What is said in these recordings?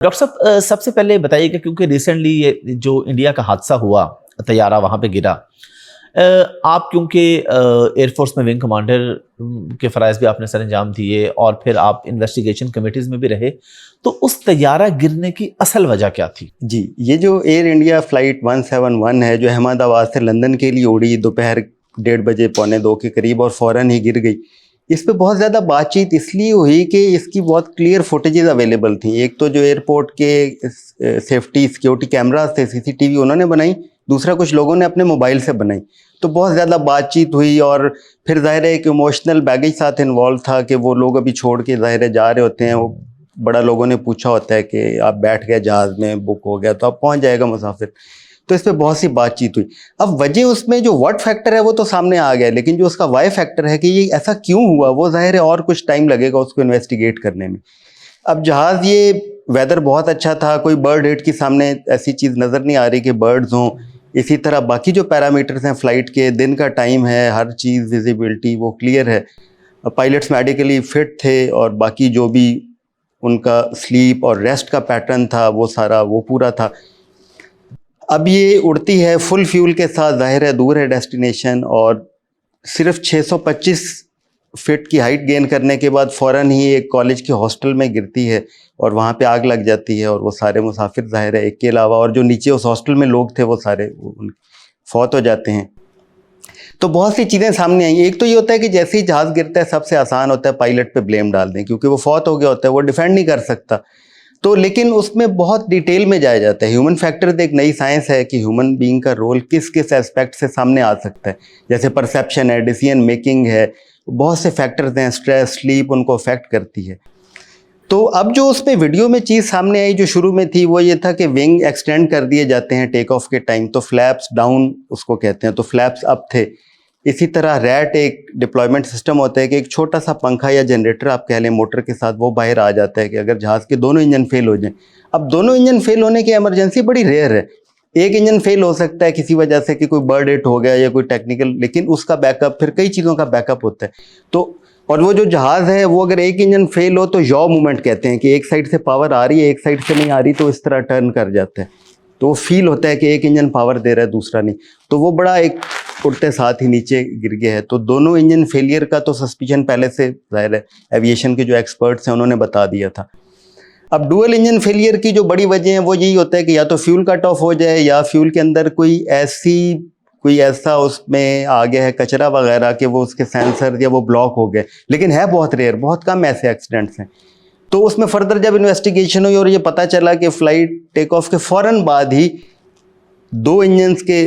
Doctor साहब सबसे पहले बताइएगा क्योंकि रिसेंटली ये जो इंडिया का हादसा हुआ, तैयारा वहाँ पे गिरा। आप क्योंकि एयरफोर्स में विंग कमांडर के फ़राइज़ भी आपने सर अंजाम दिए और फिर आप इन्वेस्टिगेशन कमेटीज़ में भी रहे, तो उस तैयारा गिरने की असल वजह क्या थी? जी, ये जो एयर इंडिया फ़्लाइट 171 है, जो अहमदाबाद से लंदन के लिए उड़ी दोपहर 1:30 बजे, पौने 2 के करीब और फ़ौरन ही गिर गई। इस पे बहुत ज़्यादा बातचीत इसलिए हुई कि इसकी बहुत क्लियर फुटेजेस अवेलेबल थी। एक तो जो एयरपोर्ट के सेफ्टी सिक्योरिटी कैमरास थे, सीसीटीवी उन्होंने बनाई, दूसरा कुछ लोगों ने अपने मोबाइल से बनाई। तो बहुत ज़्यादा बातचीत हुई और फिर ज़ाहिर है एक इमोशनल बैगेज साथ इन्वॉल्व था कि वो लोग अभी छोड़ के ज़ाहिर है जा रहे होते हैं। वो बड़ा लोगों ने पूछा होता है कि आप बैठ गए जहाज़ में, बुक हो गया तो आप पहुंच जाएगा मुसाफिर। तो इस पे बहुत सी बातचीत हुई। अब वजह उसमें जो व्हाट फैक्टर है वो तो सामने आ गया, लेकिन जो उसका वाई फैक्टर है कि ये ऐसा क्यों हुआ, वो ज़ाहिर है और कुछ टाइम लगेगा उसको इन्वेस्टिगेट करने में। अब जहाज़, ये वेदर बहुत अच्छा था, कोई बर्ड हिट की सामने ऐसी चीज़ नज़र नहीं आ रही कि बर्ड्स हों। इसी तरह बाकी जो पैरामीटर्स हैं फ़्लाइट के, दिन का टाइम है, हर चीज़ विजिबिलिटी वो क्लियर है। पायलट्स मेडिकली फिट थे और बाकी जो भी उनका स्लीप और रेस्ट का पैटर्न था वो सारा वो पूरा था। अब ये उड़ती है फुल फ्यूल के साथ, ज़ाहिर है दूर है डेस्टिनेशन, और सिर्फ 625 फीट की हाइट गेन करने के बाद फ़ौरन ही एक कॉलेज के हॉस्टल में गिरती है और वहाँ पे आग लग जाती है और वो सारे मुसाफिर, ज़ाहिर है एक के अलावा और जो नीचे उस हॉस्टल में लोग थे वो सारे फौत हो जाते हैं। तो बहुत सी चीज़ें सामने आई। एक तो ये होता है कि जैसे ही जहाज़ गिरता है सबसे आसान होता है पायलट पे ब्लेम डाल दें, क्योंकि वो फौत हो गया होता है, वो डिफेंड नहीं कर सकता। तो लेकिन उसमें बहुत डिटेल में जाया जाता है। ह्यूमन फैक्टर एक नई साइंस है कि ह्यूमन बीइंग का रोल किस किस एस्पेक्ट से सामने आ सकता है। जैसे परसेप्शन है, डिसीजन मेकिंग है, बहुत से फैक्टर्स हैं, स्ट्रेस, स्लीप उनको अफेक्ट करती है। तो अब जो उसमें वीडियो में चीज़ सामने आई जो शुरू में थी, वो ये था कि विंग एक्सटेंड कर दिए जाते हैं टेक ऑफ के टाइम, तो फ्लैप्स डाउन उसको कहते हैं, तो फ्लैप्स अप थे। इसी तरह रैट एक डिप्लॉयमेंट सिस्टम होता है कि एक छोटा सा पंखा या जनरेटर आप कह लें मोटर के साथ, वो बाहर आ जाता है कि अगर जहाज़ के दोनों इंजन फेल हो जाएं। अब दोनों इंजन फेल होने की इमरजेंसी बड़ी रेयर है। एक इंजन फेल हो सकता है किसी वजह से कि कोई बर्ड हिट हो गया या कोई टेक्निकल, लेकिन उसका बैकअप फिर कई चीज़ों का बैकअप होता है। तो और वो जो जहाज़ है वो अगर एक इंजन फेल हो तो यॉ मूवमेंट कहते हैं कि एक साइड से पावर आ रही है, एक साइड से नहीं आ रही, तो इस तरह टर्न कर जाता है। तो वो फील होता है कि एक इंजन पावर दे रहा है दूसरा नहीं, तो वो बड़ा एक उड़ते साथ ही नीचे गिर गया है। तो दोनों इंजन फेलियर का तो सस्पिशन पहले से ज़ाहिर है एविएशन के जो एक्सपर्ट्स हैं उन्होंने बता दिया था। अब डुअल इंजन फेलियर की जो बड़ी वजह है वो यही होता है कि या तो फ्यूल कट ऑफ हो जाए या फ्यूल के अंदर कोई ऐसा उसमें आ गया है कचरा वगैरह कि वो उसके सेंसर या वो ब्लॉक हो गए, लेकिन है बहुत रेयर, बहुत कम ऐसे एक्सीडेंट्स हैं। तो उसमें फर्दर जब इन्वेस्टिगेशन हुई और ये पता चला कि फ़्लाइट टेक ऑफ के फ़ौरन बाद ही दो इंजन्स के,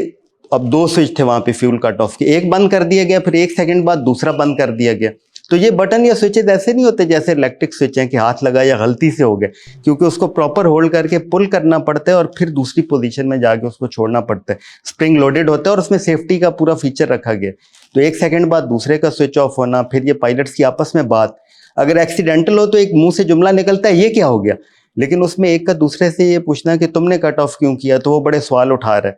अब दो स्विच थे वहाँ पे फ्यूल कट ऑफ के, एक बंद कर दिया गया, फिर 1 सेकंड बाद दूसरा बंद कर दिया गया। तो ये बटन या स्विचेज ऐसे नहीं होते जैसे इलेक्ट्रिक स्विच हैं कि हाथ लगा या गलती से हो गए, क्योंकि उसको प्रॉपर होल्ड करके पुल करना पड़ता है और फिर दूसरी पोजीशन में जाके उसको छोड़ना पड़ता है। स्प्रिंग लोडेड होता है और उसमें सेफ्टी का पूरा फीचर रखा गया। तो 1 सेकंड बाद दूसरे का स्विच ऑफ होना, फिर ये पायलट्स की आपस में बात, अगर एक्सीडेंटल हो तो एक मुंह से जुमला निकलता है ये क्या हो गया, लेकिन उसमें एक का दूसरे से ये पूछना कि तुमने कट ऑफ क्यों किया, तो वो बड़े सवाल उठा रहा है।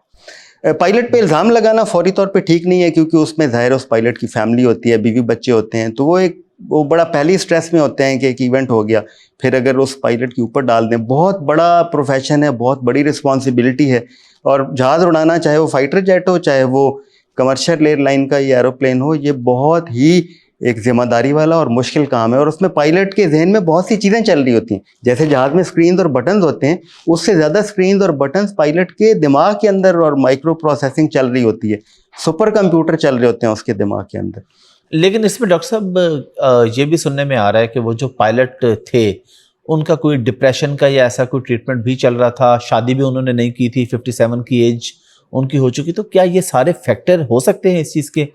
पायलट पे इल्ज़ाम लगाना फौरी तौर पे ठीक नहीं है, क्योंकि उसमें ज़ाहिर उस पायलट की फैमिली होती है, बीवी बच्चे होते हैं, तो वो बड़ा पहली स्ट्रेस में होते हैं कि एक इवेंट हो गया, फिर अगर उस पायलट के ऊपर डाल दें, बहुत बड़ा प्रोफेशन है, बहुत बड़ी रिस्पॉन्सिबिलिटी है। और जहाज़ उड़ाना, चाहे वो फाइटर जेट हो, चाहे वो कमर्शियल एयरलाइन का या एरोप्लेन हो, ये बहुत ही एक जिम्मेदारी वाला और मुश्किल काम है। और उसमें पायलट के जहन में बहुत सी चीज़ें चल रही होती हैं। जैसे जहाज़ में स्क्रीन और बटन्स होते हैं, उससे ज़्यादा स्क्रीन और बटन्स पायलट के दिमाग के अंदर और माइक्रो प्रोसेसिंग चल रही होती है, सुपर कंप्यूटर चल रहे होते हैं उसके दिमाग के अंदर। लेकिन इसमें डॉक्टर साहब ये भी सुनने में आ रहा है कि वो जो पायलट थे उनका कोई डिप्रेशन का या ऐसा कोई ट्रीटमेंट भी चल रहा था, शादी भी उन्होंने नहीं की थी, 57 की एज उनकी हो चुकी, तो क्या ये सारे फैक्टर हो सकते हैं इस चीज़ के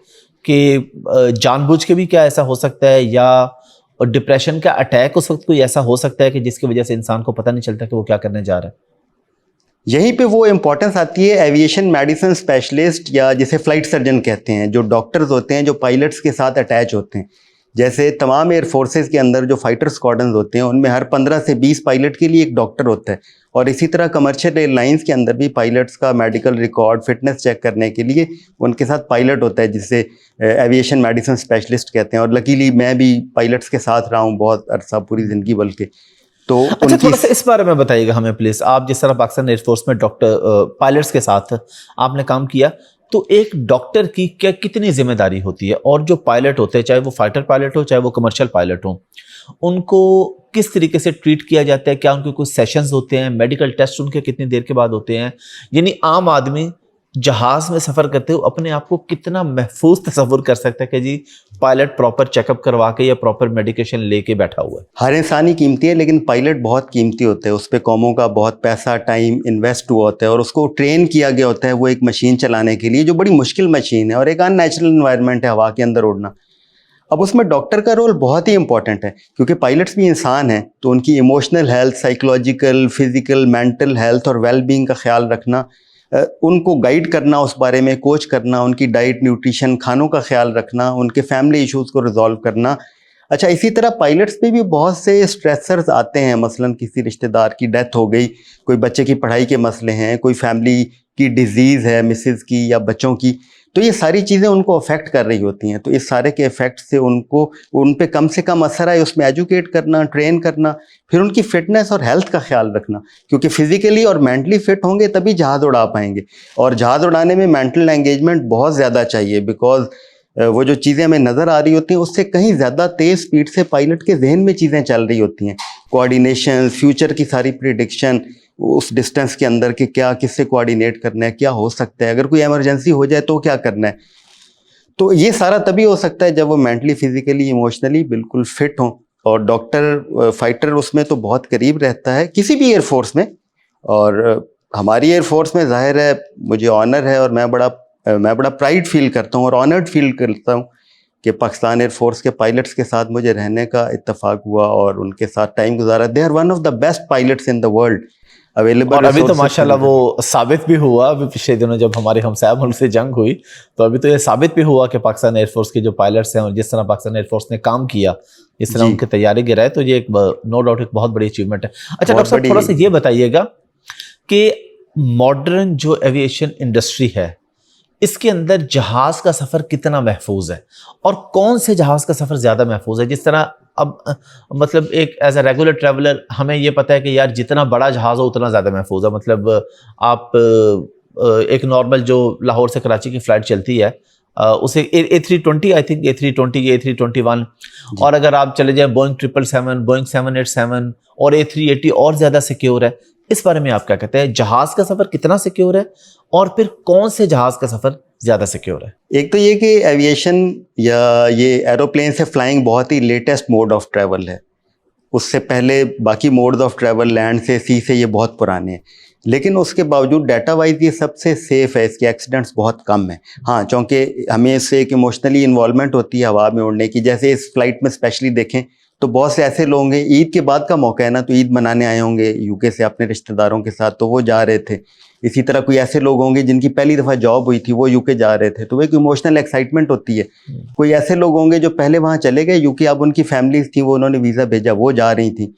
कि जानबूझ के भी क्या ऐसा हो सकता है, या डिप्रेशन का अटैक उस वक्त कोई ऐसा हो सकता है कि जिसकी वजह से इंसान को पता नहीं चलता कि वो क्या करने जा रहा है? यहीं पे वो इम्पोर्टेंस आती है एविएशन मेडिसिन स्पेशलिस्ट या जिसे फ्लाइट सर्जन कहते हैं, जो डॉक्टर्स होते हैं जो पायलट्स के साथ अटैच होते हैं। जैसे तमाम एयर फोर्सेस के अंदर जो फाइटर स्क्वाड्रन होते हैं उनमें हर 15 से 20 पायलट के लिए एक डॉक्टर होता है, और इसी तरह कमर्शियल एयरलाइंस के अंदर भी पायलट्स का मेडिकल रिकॉर्ड, फिटनेस चेक करने के लिए उनके साथ पायलट होता है, जिसे एविएशन मेडिसिन स्पेशलिस्ट कहते हैं। और लकीली मैं भी पायलट्स के साथ रहा हूँ बहुत अरसा, पूरी ज़िंदगी बल्कि। तो अच्छा, थोड़ा सा इस बारे में बताइएगा हमें प्लीज। आप जिस तरह पाकिस्तान एयरफोर्स में डॉक्टर पायलट्स के साथ आपने काम किया, तो एक डॉक्टर की क्या कितनी जिम्मेदारी होती है, और जो पायलट होते हैं, चाहे वो फाइटर पायलट हो चाहे वो कमर्शियल पायलट हो, उनको किस तरीके से ट्रीट किया जाता है? क्या उनके कुछ सेशंस होते हैं? मेडिकल टेस्ट उनके कितनी देर के बाद होते हैं? यानी आम आदमी जहाज में सफर करते हुए अपने आप को कितना महफूज तस्वुर कर सकता है कि जी पायलट प्रॉपर चेकअप करवा के या प्रॉपर मेडिकेशन लेके बैठा हुआ है? हर इंसान ही कीमती है, लेकिन पायलट बहुत कीमती होते हैं। उस पर कौमों का बहुत पैसा टाइम इन्वेस्ट हुआ होता है और उसको ट्रेन किया गया होता है वो एक मशीन चलाने के लिए, जो बड़ी मुश्किल मशीन है और एक अननेचुरल इन्वायरमेंट है, हवा के अंदर उड़ना। अब उसमें डॉक्टर का रोल बहुत ही इंपॉर्टेंट है, क्योंकि पायलट्स भी इंसान हैं, तो उनकी emotional health, psychological, physical, mental health और वेलबींग का ख्याल रखना, उनको गाइड करना, उस बारे में कोच करना, उनकी डाइट, न्यूट्रिशन, खानों का ख्याल रखना, उनके फैमिली इश्यूज़ को रिजॉल्व करना। अच्छा, इसी तरह पायलट्स पे भी बहुत से स्ट्रेसर्स आते हैं। मसलन किसी रिश्तेदार की डेथ हो गई, कोई बच्चे की पढ़ाई के मसले हैं, कोई फैमिली की डिजीज़ है मिसेस की या बच्चों की, तो ये सारी चीज़ें उनको अफेक्ट कर रही होती हैं। तो इस सारे के इफेक्ट से उनको उन पे कम से कम असर आए, उसमें एजुकेट करना, ट्रेन करना, फिर उनकी फिटनेस और हेल्थ का ख्याल रखना, क्योंकि फिजिकली और मेंटली फिट होंगे तभी जहाज़ उड़ा पाएंगे। और जहाज़ उड़ाने में मेंटल एंगेजमेंट बहुत ज़्यादा चाहिए, बिकॉज वो जो चीज़ें हमें नज़र आ रही होती हैं उससे कहीं ज़्यादा तेज़ स्पीड से पायलट के जहन में चीज़ें चल रही होती हैं। कोऑर्डिनेशन, फ्यूचर की सारी प्रिडिक्शन, उस डिस्टेंस के अंदर कि क्या किससे कोऑर्डिनेट करना है, क्या हो सकता है, अगर कोई इमरजेंसी हो जाए तो क्या करना है। तो ये सारा तभी हो सकता है जब वो मेंटली, फिजिकली, इमोशनली बिल्कुल फिट हों। और डॉक्टर, फाइटर उसमें तो बहुत करीब रहता है किसी भी एयरफोर्स में। और हमारी एयरफोर्स में जाहिर है मुझे ऑनर है और मैं बड़ा प्राइड फील करता हूँ और ऑनर्ड फील करता हूँ कि पाकिस्तान एयरफोर्स के पायलट्स के साथ मुझे रहने का इत्तेफाक हुआ और उनके साथ टाइम गुजारा। They are one of the best pilots in the world available. और अभी तो माशाल्लाह वो साबित भी हुआ। अभी पिछले दिनों जब हमारे हमसाया मुल्क से जंग हुई, तो अभी तो ये साबित भी हुआ कि पाकिस्तान एयरफोर्स के जो पायलट्स हैं और जिस तरह पाकिस्तान एयरफोर्स ने काम किया, इस तरह उनकी तैयारी गिराए, तो ये एक नो डाउट एक बहुत बड़ी अचीवमेंट है। अच्छा डॉक्टर साहब, थोड़ा सा ये बताइएगा कि मॉडर्न जो एविएशन इंडस्ट्री है, इसके अंदर जहाज का सफर कितना महफूज है और कौन से जहाज का सफर ज्यादा महफूज है? जिस तरह अब मतलब एक एज अ रेगुलर ट्रैवलर हमें ये पता है कि यार जितना बड़ा जहाज हो उतना ज्यादा महफूज है। मतलब आप एक नॉर्मल जो लाहौर से कराची की फ्लाइट चलती है, उसे A320 I think A320 A321, और अगर आप चले जाए बोइंग 777, बोइंग 787 और A380 और ज्यादा सिक्योर है। इस बारे में आप क्या कहते हैं? जहाज का सफर कितना सिक्योर है और फिर कौन से जहाज का सफर ज्यादा सिक्योर है? एक तो ये कि एविएशन या ये एरोप्लेन से फ्लाइंग बहुत ही लेटेस्ट मोड ऑफ ट्रैवल है। उससे पहले बाकी मोड्स ऑफ ट्रैवल लैंड से, सी से, ये बहुत पुराने हैं। लेकिन उसके बावजूद डाटा वाइज ये सबसे सेफ है, इसके एक्सीडेंट्स बहुत कम हैं। हाँ, चूँकि हमें इससे एक इमोशनली इन्वॉल्वमेंट होती है हवा में उड़ने की। जैसे इस फ्लाइट में स्पेशली देखें तो बहुत से ऐसे लोग हैं, ईद के बाद का मौका है ना, तो ईद मनाने आए होंगे यूके से अपने रिश्तेदारों के साथ, तो वो जा रहे थे। इसी तरह कोई ऐसे लोग होंगे जिनकी पहली दफ़ा जॉब हुई थी, वो यूके जा रहे थे, तो वो एक इमोशनल एक्साइटमेंट होती है। कोई ऐसे लोग होंगे जो पहले वहाँ चले गए यूके, अब उनकी फैमिलीज थी, वो उन्होंने वीज़ा भेजा, वो जा रही थी,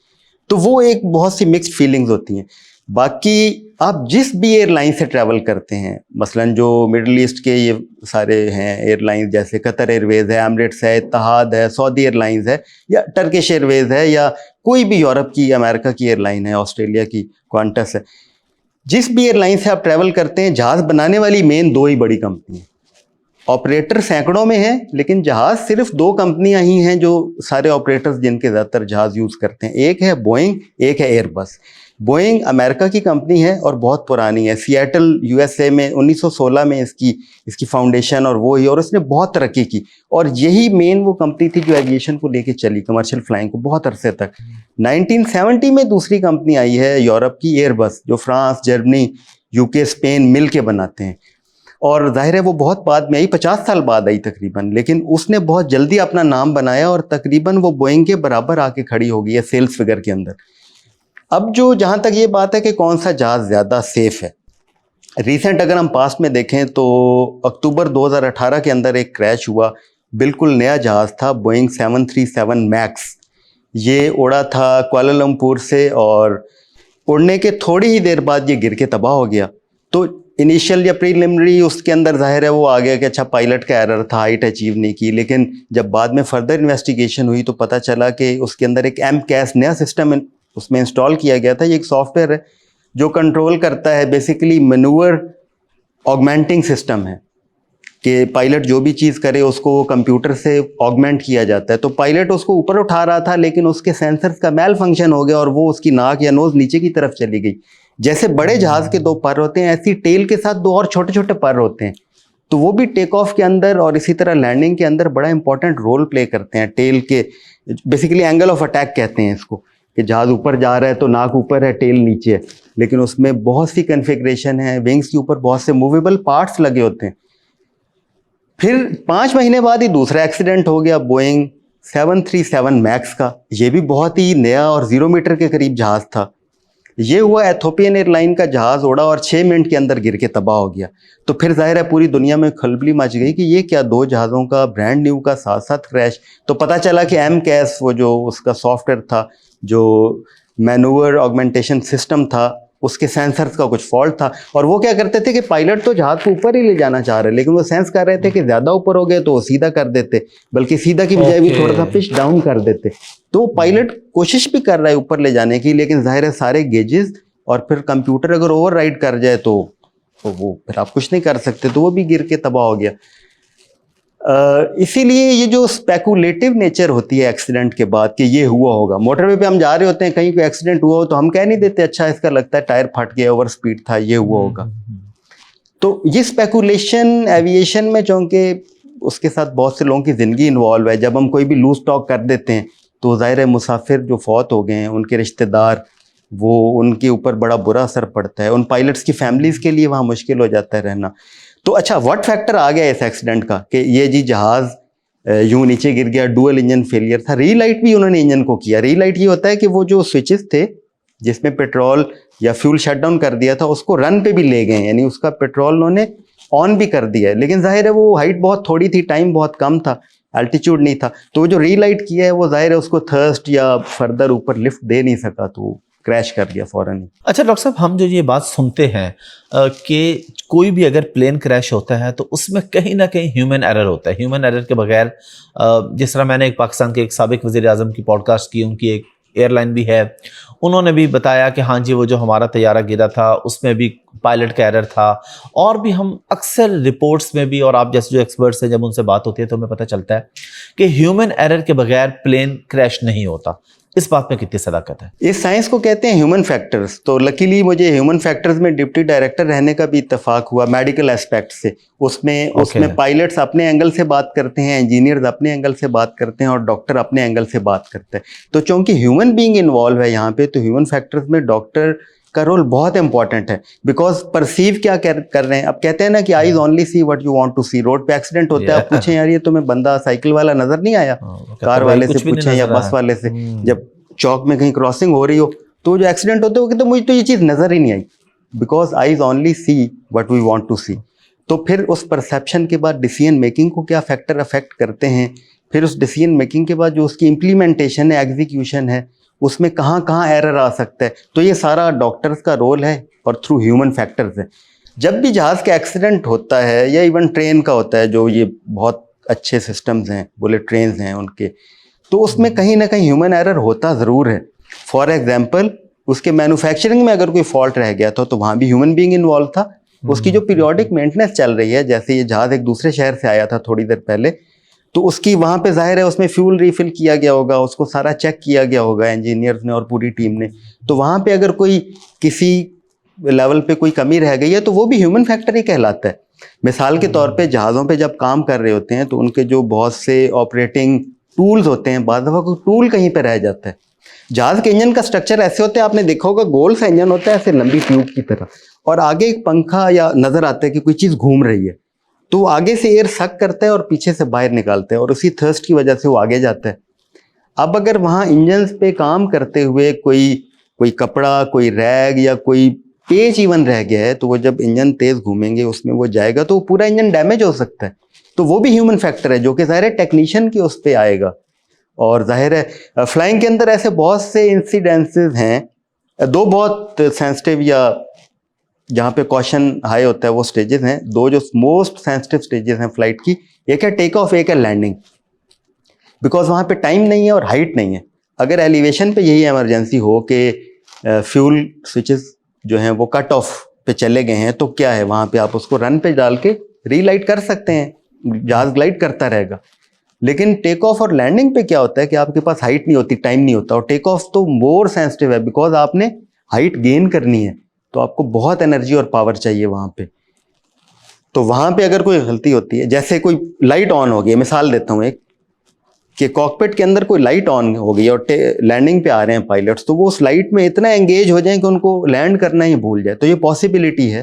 तो वो एक बहुत सी मिक्स्ड फीलिंग्स होती हैं। बाकी आप जिस भी एयरलाइन से ट्रैवल करते हैं, मसलन जो मिडल ईस्ट के ये सारे हैं एयरलाइन, जैसे कतर एयरवेज़ है, एमिरेट्स है, इत्तेहाद है, सऊदी एयरलाइंस है, या टर्किश एयरवेज़ है, या कोई भी यूरोप की, अमेरिका की एयरलाइन है, ऑस्ट्रेलिया की क्वांटस है, जिस भी एयरलाइन से आप ट्रैवल करते हैं, जहाज़ बनाने वाली मेन दो ही बड़ी कंपनी हैं। ऑपरेटर सैकड़ों में हैं, लेकिन जहाज़ सिर्फ दो कंपनियां ही हैं जो सारे ऑपरेटर्स जिनके ज़्यादातर जहाज़ यूज़ करते हैं। एक है बोइंग, एक है एयरबस। बोइंग अमेरिका की कंपनी है और बहुत पुरानी है। सिएटल यूएसए में 1916 में इसकी फाउंडेशन और वो ही, और उसने बहुत तरक्की की, और यही मेन वो कंपनी थी जो एविएशन को लेके चली, कमर्शियल फ्लाइंग को, बहुत अरसे तक। 1970 में दूसरी कंपनी आई है यूरोप की, एयरबस, जो फ्रांस, जर्मनी, यूके, स्पेन मिल के बनाते हैं। और जाहिर है वो बहुत बाद में आई, 50 साल बाद आई तकरीबन, लेकिन उसने बहुत जल्दी अपना नाम बनाया और तकरीबन वो बोइंग के बराबर आके खड़ी हो गई है सेल्स फिगर के अंदर। अब जो जहाँ तक ये बात है कि कौन सा जहाज़ ज़्यादा सेफ है, रिसेंट अगर हम पास्ट में देखें तो अक्टूबर 2018 के अंदर एक क्रैश हुआ, बिल्कुल नया जहाज़ था, बोइंग 737 मैक्स। ये उड़ा था कुआलालंपुर से और उड़ने के थोड़ी ही देर बाद ये गिर के तबाह हो गया। तो इनिशियल या प्रीलिमिनरी उसके अंदर जाहिर है वो आ गया कि अच्छा पायलट का एरर था, हाइट अचीव नहीं की, लेकिन जब बाद में फर्दर इन्वेस्टिगेशन हुई तो पता चला कि उसके अंदर एक MCAS नया सिस्टम उसमें इंस्टॉल किया गया था। ये एक सॉफ्टवेयर है जो कंट्रोल करता है, बेसिकली मैन्यूवर ऑगमेंटिंग सिस्टम है कि पायलट जो भी चीज़ करे उसको कंप्यूटर से ऑगमेंट किया जाता है। तो पायलट उसको ऊपर उठा रहा था लेकिन उसके सेंसर्स का मेल फंक्शन हो गया और वो उसकी नाक या नोज नीचे की तरफ चली गई। जैसे बड़े जहाज के 2 पर होते हैं, ऐसी टेल के साथ 2 और छोटे छोटे पर होते हैं, तो वो भी टेक ऑफ के अंदर और इसी तरह लैंडिंग के अंदर बड़ा इंपॉर्टेंट रोल प्ले करते हैं। टेल के बेसिकली एंगल ऑफ अटैक कहते हैं इसको, कि जहाज ऊपर जा रहा है तो नाक ऊपर है, टेल नीचे है, लेकिन उसमें बहुत सी कन्फिग्रेशन है। विंग्स के ऊपर बहुत से मूवेबल पार्ट्स लगे होते हैं। फिर 5 महीने बाद ही दूसरा एक्सीडेंट हो गया बोइंग 737 मैक्स का। ये भी बहुत ही नया और 0 मीटर के करीब जहाज था। ये हुआ एथोपियन एयरलाइन का जहाज उड़ा और 6 मिनट के अंदर गिर के तबाह हो गया। तो फिर जाहिर है पूरी दुनिया में खलबली मच गई कि ये क्या, 2 जहाज़ों का ब्रांड न्यू का साथ साथ क्रैश। तो पता चला कि MCAS वो जो उसका सॉफ्टवेयर था, जो मैन्यूवर ऑगमेंटेशन सिस्टम था, उसके सेंसर्स का कुछ फॉल्ट था। और वो क्या करते थे कि पायलट तो जहाज को ऊपर ही ले जाना चाह रहे, लेकिन वो सेंस कर रहे थे कि ज़्यादा ऊपर हो गए तो वो सीधा कर देते, बल्कि सीधा की बजाय भी थोड़ा सा पिच डाउन कर देते। तो पायलट कोशिश भी कर रहा है ऊपर ले जाने की, लेकिन जाहिर है सारे गेजेस और फिर कंप्यूटर अगर ओवरराइड कर जाए तो वो फिर आप कुछ नहीं कर सकते, तो वो भी गिर के तबाह हो गया। इसीलिए ये जो स्पेकुलेटिव नेचर होती है एक्सीडेंट के बाद कि ये हुआ होगा, मोटरवे पे हम जा रहे होते हैं, कहीं कोई एक्सीडेंट हुआ हो तो हम कह नहीं देते अच्छा इसका लगता है टायर फट गया, ओवर स्पीड था, ये हुआ होगा। तो ये स्पेकुलेशन एविएशन में, चूंकि उसके साथ बहुत से लोगों की ज़िंदगी इन्वॉल्व है, जब हम कोई भी लूज टॉक कर देते हैं तो ज़ाहिर है मुसाफिर जो फौत हो गए हैं, उनके रिश्तेदार, वो उनके ऊपर बड़ा बुरा असर पड़ता है। उन पायलट्स की फैमिलीज़ के लिए वहाँ मुश्किल हो जाता है रहना। तो अच्छा, व्हाट फैक्टर आ गया इस एक्सीडेंट का कि ये जी जहाज़ यूं नीचे गिर गया, डुअल इंजन फेलियर था। रीलाइट भी उन्होंने इंजन को किया। रीलाइट ये होता है कि वो जो स्विचेस थे जिसमें पेट्रोल या फ्यूल शटडाउन कर दिया था, उसको रन पे भी ले गए, यानी उसका पेट्रोल उन्होंने ऑन भी कर दिया है। लेकिन जाहिर है वो हाइट बहुत थोड़ी थी, टाइम बहुत कम था, एल्टीट्यूड नहीं था, तो वो जो रीलाइट किया है वो जाहिर है उसको थर्स्ट या फर्दर ऊपर लिफ्ट दे नहीं सका, तो क्रैश कर गया फौरन ही। अच्छा डॉक्टर साहब, हम जो ये बात सुनते हैं कि कोई भी अगर प्लेन क्रैश होता है तो उसमें कहीं ना कहीं ह्यूमन एरर होता है। ह्यूमन एरर के बगैर, जिस तरह मैंने एक पाकिस्तान के एक साबिक वज़ीर आज़म की पॉडकास्ट की, उनकी एक एयरलाइन भी है, उन्होंने भी बताया कि हाँ जी वो जो हमारा तैयारा गिरा था उसमें भी पायलट का एरर था। और भी हम अक्सर रिपोर्ट्स में भी, और आप जैसे जो एक्सपर्ट्स हैं जब उनसे बात होती है तो हमें पता चलता है कि ह्यूमन एरर के बगैर प्लेन क्रैश नहीं होता। इस बात में कितनी सदाकत है? इस साइंस को कहते हैं ह्यूमन फैक्टर्स। तो लकीली मुझे ह्यूमन फैक्टर्स में डिप्टी डायरेक्टर रहने का भी इत्तेफाक हुआ मेडिकल एस्पेक्ट से। उसमें पायलट्स अपने एंगल से बात करते हैं, इंजीनियर्स अपने एंगल से बात करते हैं और डॉक्टर अपने एंगल से बात करते हैं। तो चूंकि ह्यूमन बीइंग इन्वॉल्व है यहाँ पे, तो ह्यूमन फैक्टर्स में डॉक्टर का रोल बहुत इंपॉर्टेंट है। बिकॉज परसीव क्या कर रहे हैं, अब कहते हैं ना कि eyes only see what you want to see. Road पे एक्सीडेंट होता है, आप पूछें यार ये तुम्हें बंदा साइकिल वाला नजर नहीं आया, कार वाले से पूछें या बस वाले से, जब चौक में कहीं क्रॉसिंग हो रही हो तो जो एक्सीडेंट होते हो कि तो मुझे तो ये चीज़ नज़र ही नहीं आई, because eyes only see what we want to see. तो फिर उस परसेप्शन के बाद डिसीजन मेकिंग को क्या फैक्टर अफेक्ट करते हैं, फिर उस डिसीजन मेकिंग के बाद जो उसकी इम्प्लीमेंटेशन है, एग्जीक्यूशन है, उसमें कहाँ कहाँ एरर आ सकता है, तो ये सारा डॉक्टर्स का रोल है और थ्रू ह्यूमन फैक्टर्स है। जब भी जहाज़ का एक्सीडेंट होता है या इवन ट्रेन का होता है, जो ये बहुत अच्छे सिस्टम्स हैं, बुलेट ट्रेन हैं उनके, तो उसमें कहीं ना कहीं ह्यूमन एरर होता ज़रूर है। फॉर एग्जांपल उसके मैन्युफैक्चरिंग में अगर कोई फॉल्ट रह गया तो वहाँ भी ह्यूमन बीइंग इन्वॉल्व था। उसकी जो पीरियोडिक मेंटेनेंस चल रही है, जैसे ये जहाज़ एक दूसरे शहर से आया था थोड़ी देर पहले, तो उसकी वहाँ पे जाहिर है उसमें फ्यूल रिफिल किया गया होगा, उसको सारा चेक किया गया होगा इंजीनियर्स ने और पूरी टीम ने। तो वहाँ पे अगर कोई किसी लेवल पे कोई कमी रह गई है तो वो भी ह्यूमन फैक्टर ही कहलाता है। मिसाल के तौर पे जहाज़ों पे जब काम कर रहे होते हैं तो उनके जो बहुत से ऑपरेटिंग टूल्स होते हैं, बाद दफ़ा कोई टूल कहीं पे रह जाता है। जहाज़ के इंजन का स्ट्रक्चर ऐसे होता है, आपने देखा होगा गोल सा इंजन होता है ऐसे लंबी ट्यूब की तरह, और आगे एक पंखा या नज़र आता है कि कोई चीज़ घूम रही है, तो वो आगे से एयर सक करता है और पीछे से बाहर निकालता है और उसी थर्स्ट की वजह से वो आगे जाता है। अब अगर वहाँ इंजन पे काम करते हुए कोई कपड़ा, कोई रैग या कोई पेच इवन रह गया है, तो वो जब इंजन तेज़ घूमेंगे उसमें वो जाएगा तो पूरा इंजन डैमेज हो सकता है। तो वो भी ह्यूमन फैक्टर है जो कि ज़ाहिर है टेक्नीशियन की उस पर आएगा। और जाहिर है फ्लाइंग के अंदर ऐसे बहुत से इंसिडेंसेस हैं। 2 बहुत सेंसिटिव या जहाँ पे कॉशन हाई होता है वो स्टेजेस हैं, 2 जो मोस्ट सेंसिटिव स्टेजेस हैं फ्लाइट की। एक है टेक ऑफ, एक है लैंडिंग। बिकॉज वहाँ पे टाइम नहीं है और हाइट नहीं है, अगर एलिवेशन पे यही इमरजेंसी हो कि फ्यूल स्विचेस जो हैं वो कट ऑफ पे चले गए हैं, तो क्या है, वहाँ पे आप उसको रन पे डाल के रीलाइट कर सकते हैं, जहाज ग्लाइड करता रहेगा। लेकिन टेक ऑफ और लैंडिंग पे क्या होता है कि आपके पास हाइट नहीं होती, टाइम नहीं होता, और टेक ऑफ तो मोर सेंसिटिव है बिकॉज आपने हाइट गेन करनी है, तो आपको बहुत एनर्जी और पावर चाहिए वहाँ पे। तो वहाँ पे अगर कोई गलती होती है, जैसे कोई लाइट ऑन हो गई, मिसाल देता हूँ एक, कि कॉकपिट के अंदर कोई लाइट ऑन हो गई और लैंडिंग पे आ रहे हैं पायलट्स, तो वो उस लाइट में इतना एंगेज हो जाए कि उनको लैंड करना ही भूल जाए, तो ये पॉसिबिलिटी है।